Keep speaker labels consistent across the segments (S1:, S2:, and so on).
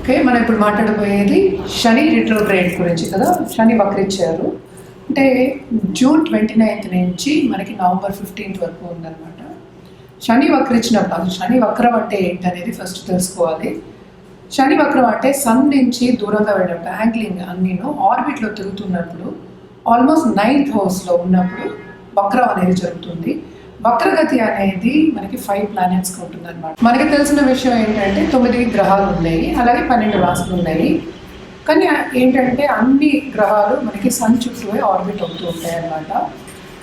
S1: Okay, మనం ఇప్పుడు మాట్లాడబోయేది శని retrograde గురించి కదా. శని వక్రించారు అంటే జూన్ 29 నుంచి మనకి నవంబర్ 15 వరకు ఉందన్నమాట. శని వక్రించినప్పుడు అసలు శని వక్రం అంటే ఏంటి అనేది ఫస్ట్ తెలుసుకోవాలి. శని వక్రం అంటే సన్ నుంచి దూరంగా వెళ్ళినప్పుడు, యాంగ్లింగ్ అన్నీను ఆర్బిట్లో తిరుగుతున్నప్పుడు, ఆల్మోస్ట్ 9th హౌస్లో ఉన్నప్పుడు వక్రం అనేది జరుగుతుంది. వక్రగతి అనేది మనకి 5 ప్లానెట్స్కి ఉంటుంది అనమాట. మనకి తెలిసిన విషయం ఏంటంటే 9 గ్రహాలు ఉన్నాయి, అలాగే 12 రాశులు ఉన్నాయి. కానీ ఏంటంటే అన్ని గ్రహాలు మనకి సన్ చుట్టూ ఆర్బిట్ అవుతూ ఉంటాయి అన్నమాట.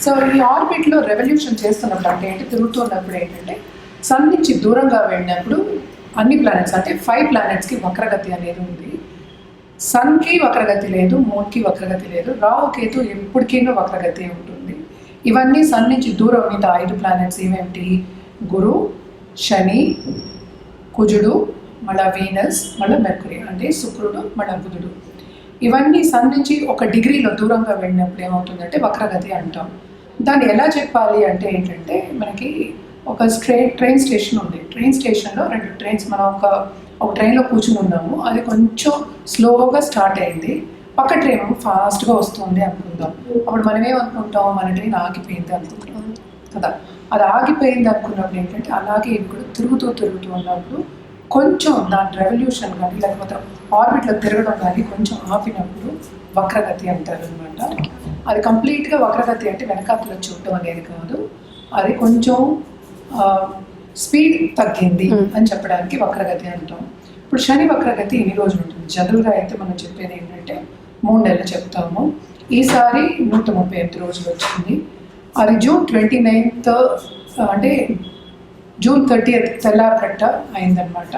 S1: సో ఈ ఆర్బిట్లో రెవల్యూషన్ చేస్తున్నప్పుడు అంటే ఏంటి, తిరుగుతున్నప్పుడు ఏంటంటే సన్ నుంచి దూరంగా వెళ్ళినప్పుడు అన్ని ప్లానెట్స్ అంటే 5 ప్లానెట్స్కి వక్రగతి అనేది ఉంది. సన్కి వక్రగతి లేదు, మూన్కి వక్రగతి లేదు, రాహుకేతు ఎప్పటికైనా వక్రగతి ఉంటుంది. ఇవన్నీ సన్ నుంచి దూరం మిగతా 5 ప్లానెట్స్ ఏమేమిటి, గురు, శని, కుజుడు, మళ్ళీ వీనస్, మళ్ళీ మెర్కురీ అంటే శుక్రుడు, మళ్ళీ బుధుడు. ఇవన్నీ సన్ నుంచి 1 డిగ్రీలో దూరంగా వెళ్ళినప్పుడు ఏమవుతుందంటే వక్రగతి అంటాం. దాన్ని ఎలా చెప్పాలి అంటే ఏంటంటే, మనకి ఒక ట్రైన్ స్టేషన్ ఉంది. ట్రైన్ స్టేషన్లో 2 ట్రైన్స్, మనం ఒక ట్రైన్లో కూర్చుని ఉన్నాము, అది కొంచెం స్లోగా స్టార్ట్ అయింది, పక్క ట్రైన్ ఫాస్ట్గా వస్తుంది అనుకుందాం. అప్పుడు మనం ఏమనుకుంటాం, మన ట్రైన్ ఆగిపోయింది అనుకుంటాం కదా. అది ఆగిపోయింది అనుకున్నప్పుడు ఏంటంటే అలాగే ఇవి కూడా తిరుగుతూ ఉన్నప్పుడు కొంచెం దాని రెవల్యూషన్ కానీ లేకపోతే ఆర్బిట్లో తిరగడం కానీ కొంచెం ఆపినప్పుడు వక్రగతి అంటారు అనమాట. అది కంప్లీట్గా వక్రగతి అంటే వెనకాతలో చూడటం అనేది కాదు, అది కొంచెం స్పీడ్ తగ్గింది అని చెప్పడానికి వక్రగతి అంటాం. ఇప్పుడు శని వక్రగతి ఎన్ని రోజులు ఉంటుంది? జనరల్గా అయితే మనం చెప్పేది ఏంటంటే 3 నెలలు చెప్తాము. ఈసారి 138 రోజులు వచ్చింది. అది జూన్ 29 అంటే జూన్ 30 తెల్లారకట్ట అయిందనమాట.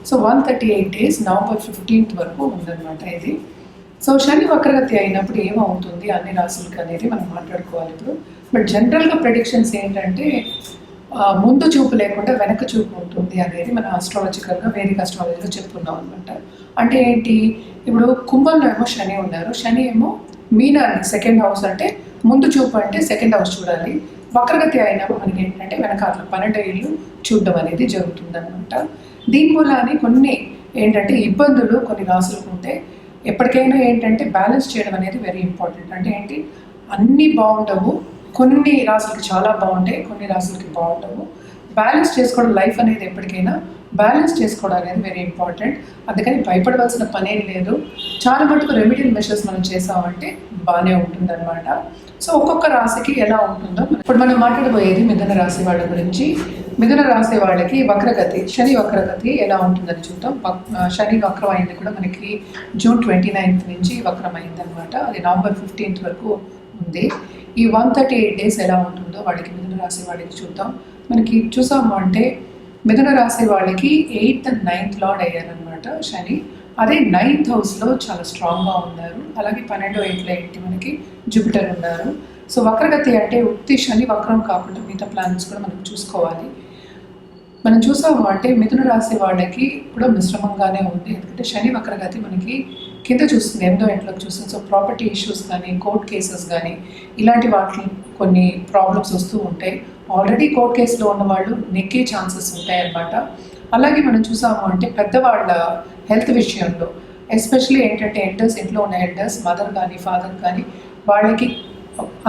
S1: సో 138 డేస్ నవంబర్ 15 వరకు ఉందన్నమాట ఇది. సో శని వక్రగతి అయినప్పుడు ఏమవుతుంది అన్ని రాశులకి అనేది మనం మాట్లాడుకోవాలి ఇప్పుడు. బట్ జనరల్గా ప్రెడిక్షన్స్ ఏంటంటే ముందు చూపు లేకుండా వెనక చూపు ఉంటుంది అనేది మన ఆస్ట్రాలజికల్గా వేదిక ఆస్ట్రాలజీలో చెప్పుకున్నాం అనమాట. అంటే ఏంటి, ఇప్పుడు కుంభంలో ఏమో శని ఉన్నారు, శని ఏమో మీనాన్ని 2nd హౌస్ అంటే ముందు చూపు అంటే 2nd హౌస్ చూడాలి. వక్రగతి అయినప్పుడు మనకి ఏంటంటే వెనకాల 12 ఇళ్ళు చూడడం అనేది జరుగుతుంది అనమాట. దీని మూలాన్ని కొన్ని ఏంటంటే ఇబ్బందులు కొన్ని రాసులకు ఉంటే ఎప్పటికైనా ఏంటంటే బ్యాలెన్స్ చేయడం అనేది వెరీ ఇంపార్టెంట్. అంటే ఏంటి, అన్నీ బాగుండవు, కొన్ని రాసులకి చాలా బాగుంటాయి, కొన్ని రాసులకి బాగుండవు. బ్యాలెన్స్ చేసుకోవడం లైఫ్ అనేది ఎప్పటికైనా బ్యాలెన్స్ చేసుకోవడం అనేది వెరీ ఇంపార్టెంట్. అందుకని భయపడవలసిన పనేం లేదు. చాలా మటుకు రెమెడియల్ మెషర్స్ మనం చేసామంటే బాగానే ఉంటుందన్నమాట. సో ఒక్కొక్క రాశికి ఎలా ఉంటుందో ఇప్పుడు మనం మాట్లాడబోయేది మిథున రాశి వాళ్ళ గురించి. మిథున రాశి వాళ్ళకి వక్రగతి, శని వక్రగతి ఎలా ఉంటుందని చూద్దాం. శని వక్రం అయింది కూడా మనకి జూన్ 29 నుంచి వక్రం అయిందనమాట. అది నవంబర్ 15 వరకు ఉంది. ఈ 138 డేస్ ఎలా ఉంటుందో వాళ్ళకి మిథున రాశి వాళ్ళకి చూద్దాం. మనకి చూసాము అంటే మిథున రాశి వాళ్ళకి 8th and 9th లార్డ్ అయ్యారనమాట శని. అదే 9th హౌస్లో చాలా స్ట్రాంగ్గా ఉన్నారు. అలాగే 12 8లో ఏంటి మనకి జూపిటర్ ఉన్నారు. సో వక్రగతి అంటే ఉత్తి శని వక్రం కాకుండా మిగతా ప్లానెట్స్ కూడా మనం చూసుకోవాలి. మనం చూసాము అంటే మిథున రాశి వాళ్ళకి కూడా మిశ్రమంగానే ఉంది. ఎందుకంటే శని వక్రగతి మనకి కింద చూస్తుంది, 8వ ఇంట్లోకి చూస్తుంది. సో ప్రాపర్టీ ఇష్యూస్ కానీ కోర్ట్ కేసెస్ కానీ ఇలాంటి వాటి కొన్ని ప్రాబ్లమ్స్ వస్తూ ఉంటాయి. ఆల్రెడీ కోర్ట్ కేసులో ఉన్న వాళ్ళు నెక్కే ఛాన్సెస్ ఉంటాయి అన్నమాట. అలాగే మనం చూసాము అంటే పెద్దవాళ్ళ హెల్త్ విషయంలో ఎస్పెషలీ ఏంటంటే ఎల్డర్స్, ఇంట్లో ఉన్న ఎల్డర్స్, మదర్ కానీ ఫాదర్ కానీ వాళ్ళకి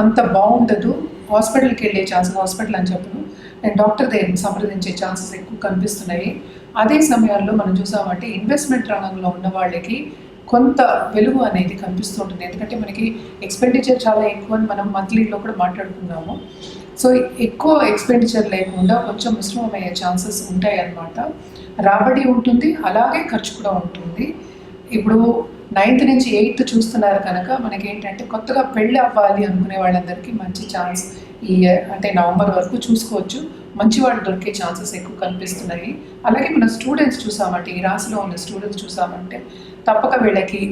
S1: అంత బాగుండదు. హాస్పిటల్కి వెళ్ళే ఛాన్సెస్, హాస్పిటల్ అని చెప్పను నేను డాక్టర్ దగ్గర సంప్రదించే ఛాన్సెస్ ఎక్కువ కనిపిస్తున్నాయి. అదే సమయాల్లో మనం చూసామంటే ఇన్వెస్ట్మెంట్ రంగంలో ఉన్న వాళ్ళకి కొంత వెలుగు అనేది కనిపిస్తుంటుంది. ఎందుకంటే మనకి ఎక్స్పెండిచర్ చాలా ఎక్కువ అని మనం మంత్లీలో కూడా మాట్లాడుకున్నాము. సో ఎక్కువ ఎక్స్పెండిచర్ లేకుండా కొంచెం మిశ్రమమయ్యే ఛాన్సెస్ ఉంటాయి అన్నమాట. రాబడి ఉంటుంది, అలాగే ఖర్చు కూడా ఉంటుంది. ఇప్పుడు 9th నుంచి 8th చూస్తున్నారు కనుక మనకి ఏంటంటే కొత్తగా పెళ్ళి అవ్వాలి అనుకునే వాళ్ళందరికీ మంచి ఛాన్స్ ఈ అంటే నవంబర్ వరకు చూసుకోవచ్చు. మంచి వాళ్ళు దొరికే ఛాన్సెస్ ఎక్కువ కనిపిస్తున్నాయి. అలాగే మన స్టూడెంట్స్ చూసామంటే, ఈ రాశిలో ఉన్న స్టూడెంట్స్ చూసామంటే తప్పక వీళ్ళకి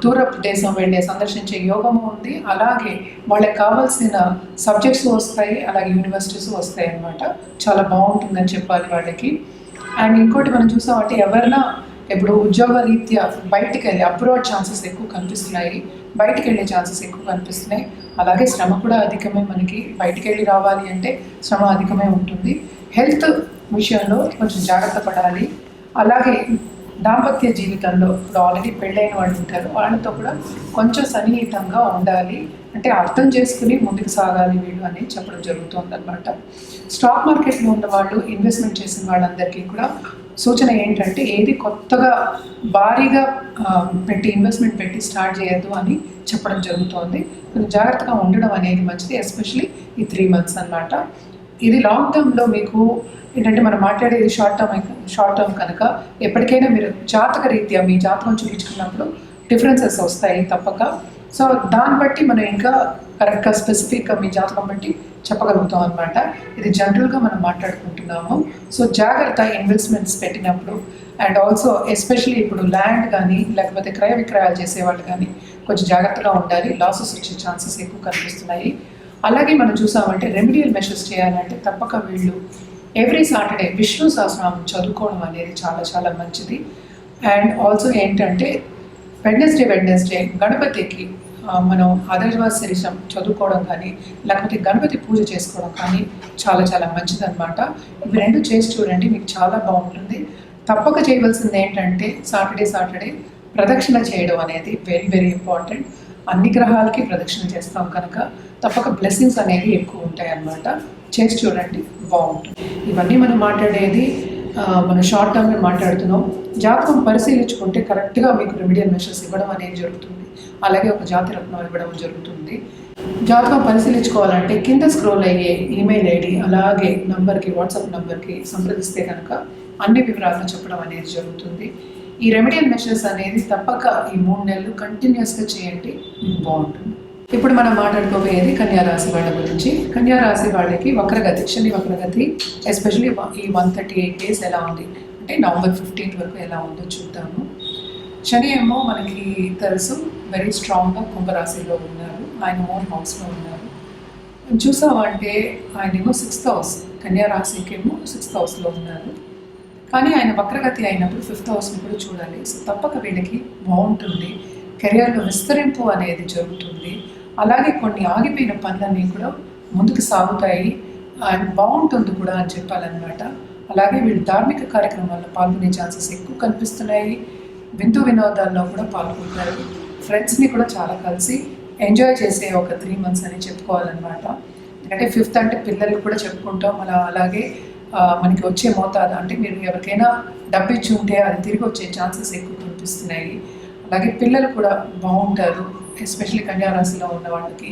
S1: దూర దేశం వెళ్ళే సందర్శించే యోగము ఉంది. అలాగే వాళ్ళకి కావాల్సిన సబ్జెక్ట్స్ వస్తాయి, అలాగే యూనివర్సిటీస్ వస్తాయి అన్నమాట. చాలా బాగుంటుందని చెప్పాలి వాళ్ళకి. అండ్ ఇంకోటి మనం చూసామంటే ఎవరైనా ఇప్పుడు ఉద్యోగ రీత్యా బయటికి వెళ్ళి అబ్రాడ్ ఛాన్సెస్ ఎక్కువ కనిపిస్తున్నాయి, బయటికి వెళ్ళే ఛాన్సెస్ ఎక్కువ కనిపిస్తున్నాయి. అలాగే శ్రమ కూడా అధికమే, మనకి బయటికి వెళ్ళి రావాలి అంటే శ్రమ అధికమే ఉంటుంది. హెల్త్ విషయంలో కొంచెం జాగ్రత్త పడాలి. అలాగే దాంపత్య జీవితంలో ఇప్పుడు ఆల్రెడీ పెళ్ళైన వాళ్ళు ఉంటారు, వాళ్ళతో కూడా కొంచెం సన్నిహితంగా ఉండాలి, అంటే అర్థం చేసుకుని ముందుకు సాగాలి వీళ్ళు అని చెప్పడం జరుగుతుంది అనమాట. స్టాక్ మార్కెట్లో ఉన్న వాళ్ళు, ఇన్వెస్ట్మెంట్ చేసిన వాళ్ళందరికీ కూడా సూచన ఏంటంటే ఏది కొత్తగా భారీగా ఇన్వెస్ట్మెంట్ పెట్టి స్టార్ట్ చేయొద్దు అని చెప్పడం జరుగుతోంది. కొంచెం జాగ్రత్తగా ఉండడం అనేది మంచిది, ఎస్పెషలీ ఈ 3 months అనమాట. ఇది లాంగ్ టర్మ్లో మీకు ఏంటంటే మనం మాట్లాడేది షార్ట్ టర్మ్ కనుక ఎప్పటికైనా మీరు జాతక రీత్యా మీ జాతకం చూపించుకున్నప్పుడు డిఫరెన్సెస్ వస్తాయి తప్పక. సో దాన్ని బట్టి మనం ఇంకా కరెక్ట్గా స్పెసిఫిక్గా మీ జాతకం బట్టి చెప్పగలుగుతాం అనమాట. ఇది జనరల్గా మనం మాట్లాడుకుంటున్నాము. సో జాగ్రత్త ఇన్వెస్ట్మెంట్స్ పెట్టినప్పుడు, అండ్ ఆల్సో ఎస్పెషలీ ఇప్పుడు ల్యాండ్ కానీ లేకపోతే క్రయ విక్రయాలు చేసేవాళ్ళు కానీ కొంచెం జాగ్రత్తగా ఉండాలి, లాసెస్ వచ్చే ఛాన్సెస్ ఎక్కువ కనిపిస్తున్నాయి. అలాగే మనం చూసామంటే రెమెడియల్ మెషర్స్ చేయాలంటే తప్పక వీళ్ళు ఎవ్రీ సాటర్డే విష్ణు సహస్రనామం చదువుకోవడం అనేది చాలా చాలా మంచిది. అండ్ ఆల్సో ఏంటంటే వెడ్నెస్డే గణపతికి మనం ఆదర్శవాసరిషం చదువుకోవడం కానీ లేకపోతే గణపతి పూజ చేసుకోవడం కానీ చాలా చాలా మంచిది అనమాట. ఇవి 2 చేసి చూడండి, మీకు చాలా బాగుంటుంది. తప్పక చేయవలసింది ఏంటంటే సాటర్డే ప్రదక్షిణ చేయడం అనేది వెరీ వెరీ ఇంపార్టెంట్. అన్ని గ్రహాలకి ప్రదక్షిణ చేస్తాం కనుక తప్పక బ్లెస్సింగ్స్ అనేవి ఎక్కువ ఉంటాయి అన్నమాట. చేసి చూడండి, బాగుంటుంది. ఇవన్నీ మనం మాట్లాడేది మనం షార్ట్ టర్మ్లో మాట్లాడుతున్నాం. జాతకం పరిశీలించుకుంటే కరెక్ట్గా మీకు రెమెడియల్ మెషర్స్ ఇవ్వడం అనేది జరుగుతుంది, అలాగే ఒక జాతి రత్నం ఇవ్వడం జరుగుతుంది. జాతకం పరిశీలించుకోవాలంటే కింద స్క్రోల్ అయ్యే ఈమెయిల్ ఐడి అలాగే నంబర్కి, వాట్సాప్ నంబర్కి సంప్రదిస్తే కనుక అన్ని వివరాలను చెప్పడం అనేది జరుగుతుంది. ఈ రెమెడియల్ మెషర్స్ అనేది తప్పక ఈ 3 నెలలు కంటిన్యూస్గా చేయండి, మీకు బాగుంటుంది. ఇప్పుడు మనం మాట్లాడుకోబోయేది కన్యారాశి వాళ్ళ గురించి. కన్యారాశి వాళ్ళకి వక్రగతి, శని వక్రగతి ఎస్పెషలీ ఈ 138 days ఎలా ఉంది అంటే November 15th వరకు ఎలా ఉందో చూద్దాము. శని ఏమో మనకి తెలుసు వెరీ స్ట్రాంగ్గా కుంభరాశిలో ఉన్నారు, ఆయన ఓన్ హౌస్లో ఉన్నారు. చూసామంటే ఆయనేమో 6th house, కన్యారాశికేమో 6th houseలో ఉన్నారు. కానీ ఆయన వక్రగతి అయినప్పుడు 5th houseని కూడా చూడాలి. సో తప్పక వీళ్ళకి బాగుంటుంది, కెరియర్లో విస్తరింపు అనేది జరుగుతుంది. అలాగే కొన్ని ఆగిపోయిన పనులన్నీ కూడా ముందుకు సాగుతాయి అండ్ బాగుంటుంది కూడా అని చెప్పాలన్నమాట. అలాగే వీళ్ళు ధార్మిక కార్యక్రమాల్లో పాల్గొనే ఛాన్సెస్ ఎక్కువ కనిపిస్తున్నాయి. విందు వినోదాల్లో కూడా పాల్గొంటారు. ఫ్రెండ్స్ని కూడా చాలా కలిసి ఎంజాయ్ చేసే ఒక 3 months అని చెప్పుకోవాలన్నమాట. ఎందుకంటే 5th అంటే పిల్లలకి కూడా చెప్పుకుంటాం. అలాగే మనకి వచ్చే మోతాదు అంటే మీరు ఎవరికైనా డబ్బు ఇచ్చి ఉంటే అది తిరిగి వచ్చే ఛాన్సెస్ ఎక్కువ కనిపిస్తున్నాయి. అలాగే పిల్లలు కూడా బాగుంటారు, ఎస్పెషల్లీ కన్యారాశిలో ఉన్న వాళ్ళకి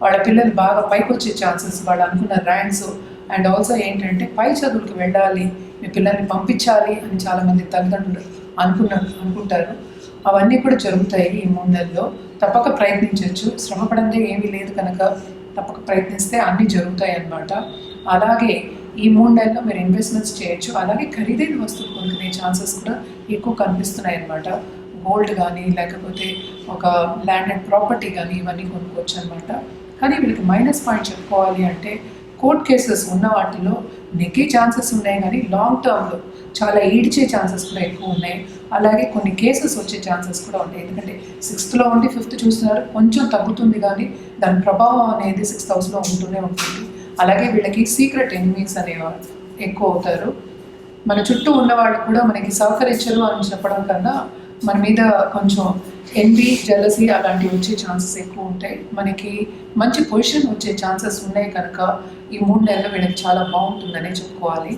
S1: వాళ్ళ పిల్లలు బాగా పైకి వచ్చే ఛాన్సెస్, వాళ్ళు అనుకున్న ర్యాంక్స్ అండ్ ఆల్సో ఏంటంటే పై చదువులకు వెళ్ళాలి, మీ పిల్లల్ని పంపించాలి అని చాలామంది తల్లిదండ్రులు అనుకుంటారు. అవన్నీ కూడా జరుగుతాయి ఈ 3 నెలల్లో. తప్పక ప్రయత్నించవచ్చు, శ్రమపడందే ఏమీ లేదు కనుక తప్పక ప్రయత్నిస్తే అన్నీ జరుగుతాయి అన్నమాట. అలాగే ఈ 3 నెలల్లో మీరు ఇన్వెస్ట్మెంట్స్ చేయొచ్చు. అలాగే ఖరీదైన వస్తువులు కొనుక్కునే ఛాన్సెస్ కూడా ఎక్కువ కనిపిస్తున్నాయి అన్నమాట. గోల్డ్ కానీ లేకపోతే ఒక ల్యాండ్ అండ్ ప్రాపర్టీ కానీ ఇవన్నీ కొనుక్కోవచ్చు అనమాట. కానీ వీళ్ళకి మైనస్ పాయింట్ చెప్పుకోవాలి అంటే కోర్ట్ కేసెస్ ఉన్న వాటిలో నెగ్గే ఛాన్సెస్ ఉన్నాయి, కానీ లాంగ్ టర్మ్లో చాలా ఈడ్చే ఛాన్సెస్ కూడా ఎక్కువ ఉన్నాయి. అలాగే కొన్ని కేసెస్ వచ్చే ఛాన్సెస్ కూడా ఉంటాయి. ఎందుకంటే 6th ఉండి 5th చూస్తున్నారు, కొంచెం తగ్గుతుంది కానీ దాని ప్రభావం అనేది 6th హౌస్లో ఉంటూనే ఉంటుంది. అలాగే వీళ్ళకి సీక్రెట్ ఎనిమీస్ అనేవాళ్ళు ఎక్కువ అవుతారు. మన చుట్టూ ఉన్నవాళ్ళు కూడా మనకి సహకరించరు అని చెప్పడం కన్నా మన మీద కొంచెం ఎన్వీ, జెలసీ అలాంటివి వచ్చే ఛాన్సెస్ ఎక్కువ ఉంటాయి. మనకి మంచి పొజిషన్ వచ్చే ఛాన్సెస్ ఉన్నాయి కనుక ఈ 3 నెలలు వీళ్ళకి చాలా బాగుంటుందనే చెప్పుకోవాలి.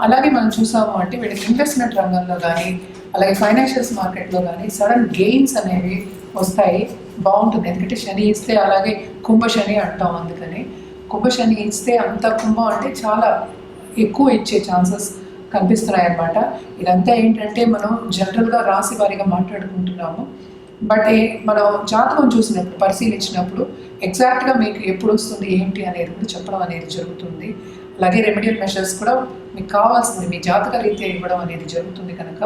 S1: అలాగే మనం చూసాము అంటే వీళ్ళకి ఇన్వెస్ట్మెంట్ రంగంలో కానీ అలాగే ఫైనాన్షియల్స్ మార్కెట్లో కానీ సడన్ గెయిన్స్ అనేవి వస్తాయి, బాగుంటుంది. ఎందుకంటే శని ఇస్తే, అలాగే కుంభశని అంటాం, అందుకని కుంభశని ఇస్తే అంత కుంభం అంటే చాలా ఎక్కువ ఇచ్చే ఛాన్సెస్ కనిపిస్తున్నాయి అన్నమాట. ఇదంతా ఏంటంటే మనం జనరల్గా రాశి వారీగా మాట్లాడుకుంటున్నాము, బట్ మనం జాతకం చూసినప్పుడు పరిశీలించినప్పుడు ఎగ్జాక్ట్గా మీకు ఎప్పుడు వస్తుంది ఏంటి అనేది కూడా చెప్పడం అనేది జరుగుతుంది. అలాగే రెమెడియల్ మెషర్స్ కూడా మీకు కావాల్సింది మీ జాతక రీత్యా ఇవ్వడం అనేది జరుగుతుంది కనుక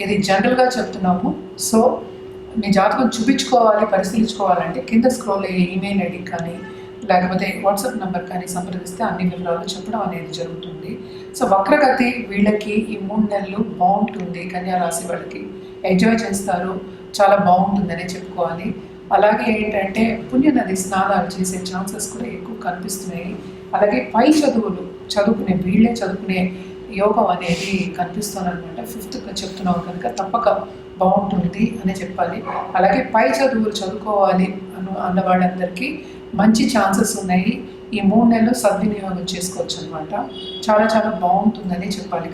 S1: ఇది జనరల్గా చెప్తున్నాము. సో మీ జాతకం చూపించుకోవాలి, పరిశీలించుకోవాలంటే కింద స్క్రోల్ అయ్యే ఈమెయిల్ ఐడి కానీ లేకపోతే వాట్సాప్ నెంబర్ కానీ సంప్రదిస్తే అన్ని వివరాలు చెప్పడం అనేది జరుగుతుంది. సో వక్రగతి వీళ్ళకి ఈ 3 నెలలు బాగుంటుంది. కన్యారాశి వాళ్ళకి ఎంజాయ్ చేస్తారు, చాలా బాగుంటుందనే చెప్పుకోవాలి. అలాగే ఏంటంటే పుణ్యనది స్నానాలు చేసే ఛాన్సెస్ కూడా ఎక్కువ కనిపిస్తున్నాయి. అలాగే పై చదువులు చదువుకునే యోగం అనేది కనిపిస్తుంది అనమాట. 5th చెప్తున్నావు కనుక తప్పక బాగుంటుంది అని చెప్పాలి. అలాగే పై చదువులు చదువుకోవాలి అన్న వాళ్ళందరికీ మంచి ఛాన్సెస్ ఉన్నాయి. ఈ 3 నెలలు సద్వినియోగం చేసుకోవచ్చు అనమాట. చాలా చాలా బాగుంటుందని చెప్పాలి.